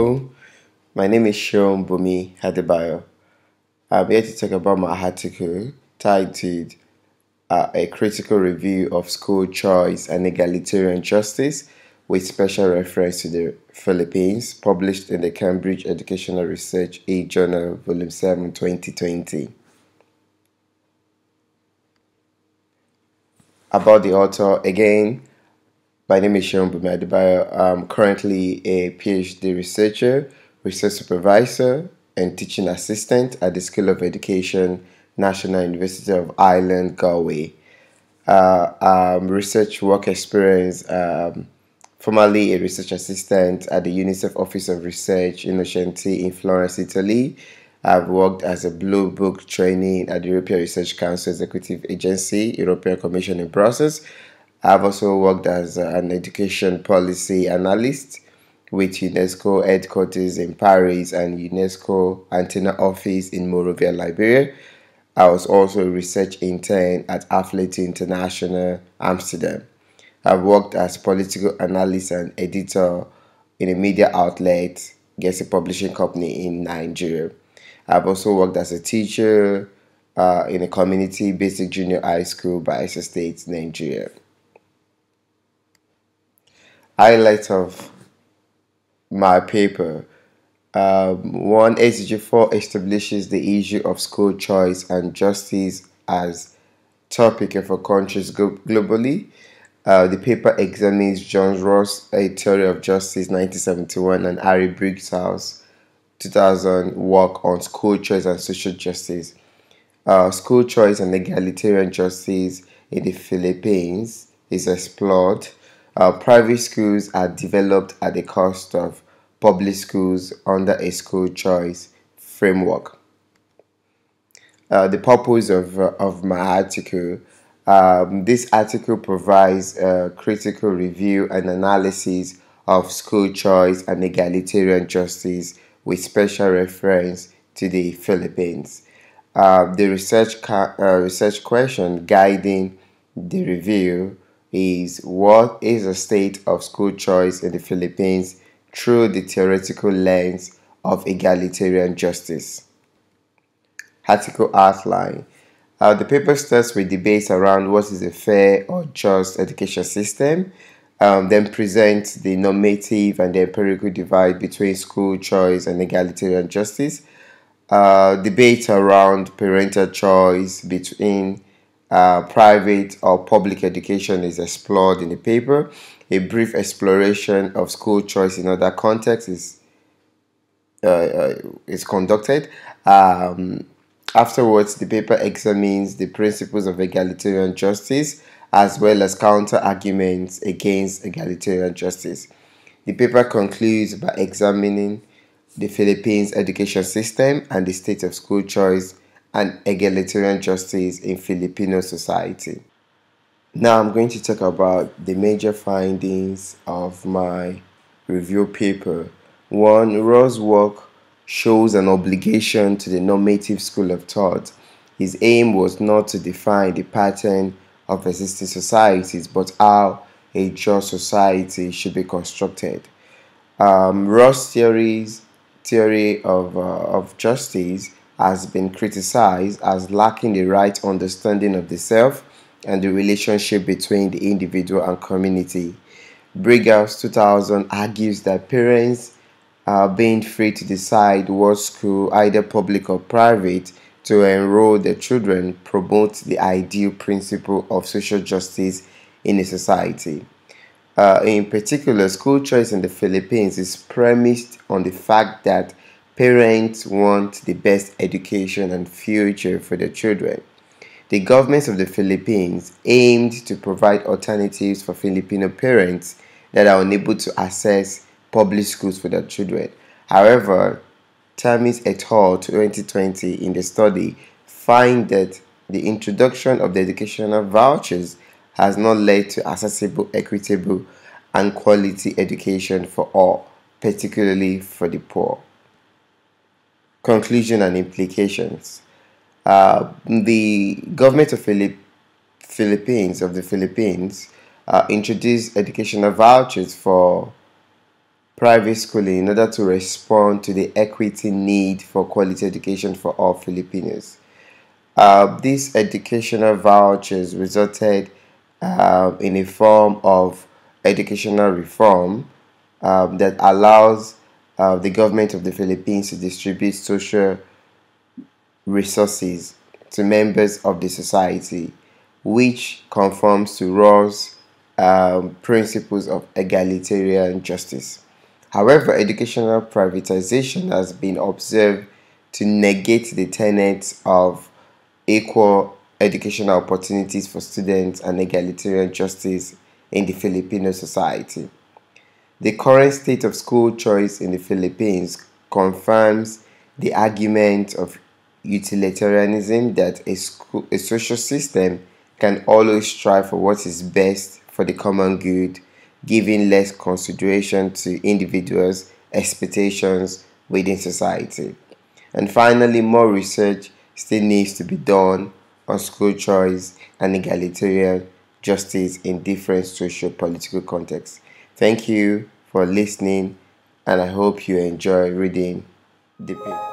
Hello, my name is Sean Bumi Hadebayo. I'm here to talk about my article titled A Critical Review of School Choice and Egalitarian Justice with special reference to the Philippines, published in the Cambridge Educational Research E-Journal, Volume 7, 2020. About the author, again, my name is Sean Bumi Hadebayo. I'm currently a PhD researcher, research supervisor, and teaching assistant at the School of Education, National University of Ireland, Galway. Research work experience, formerly a research assistant at the UNICEF Office of Research Innocenti in Florence, Italy. I've worked as a Blue Book trainee at the European Research Council Executive Agency, European Commission in Brussels. I've also worked as an education policy analyst with UNESCO headquarters in Paris and UNESCO antenna office in Monrovia, Liberia. I was also a research intern at Athletes International, Amsterdam. I've worked as political analyst and editor in a media outlet, Gesi Publishing Company in Nigeria. I've also worked as a teacher in a community basic junior high school by Bayelsa State, Nigeria. Highlights of my paper. 1. SDG4 establishes the issue of school choice and justice as topic for countries globally. The paper examines John Ross' A Theory of Justice 1971 and Harry Briggs's 2000 work on school choice and social justice. School choice and egalitarian justice in the Philippines is explored. Private schools are developed at the cost of public schools under a school choice framework. The purpose of my article. This article provides a critical review and analysis of school choice and egalitarian justice with special reference to the Philippines. The research question guiding the review is: what is the state of school choice in the Philippines through the theoretical lens of egalitarian justice? Article outline. The paper starts with debates around what is a fair or just education system, then presents the normative and the empirical divide between school choice and egalitarian justice. Debate around parental choice between private or public education is explored in the paper. A brief exploration of school choice in other contexts is conducted. Afterwards, the paper examines the principles of egalitarian justice as well as counter arguments against egalitarian justice. The paper concludes by examining the Philippines education system and the state of school choice and egalitarian justice in Filipino society. Now I'm going to talk about the major findings of my review paper. 1. Ross' work shows an obligation to the normative school of thought. His aim was not to define the pattern of existing societies, but how a just society should be constructed. Ross' theory of justice has been criticized as lacking the right understanding of the self and the relationship between the individual and community. Briggs 2000 argues that parents being free to decide what school, either public or private, to enroll their children promotes the ideal principle of social justice in a society. In particular, school choice in the Philippines is premised on the fact that parents want the best education and future for their children. The government of the Philippines aimed to provide alternatives for Filipino parents that are unable to access public schools for their children. However, Tamis et al. 2020 in the study find that the introduction of the educational vouchers has not led to accessible, equitable, and quality education for all, particularly for the poor. Conclusion and implications. The government of Philippines introduced educational vouchers for private schooling in order to respond to the equity need for quality education for all Filipinos. These educational vouchers resulted in a form of educational reform that allows the government of the Philippines to distribute social resources to members of the society, which conforms to Rawls' principles of egalitarian justice. However, educational privatization has been observed to negate the tenets of equal educational opportunities for students and egalitarian justice in the Filipino society. The current state of school choice in the Philippines confirms the argument of utilitarianism that a social system can always strive for what is best for the common good, giving less consideration to individuals' expectations within society. And finally, more research still needs to be done on school choice and egalitarian justice in different social political contexts. Thank you for listening, and I hope you enjoy reading the paper.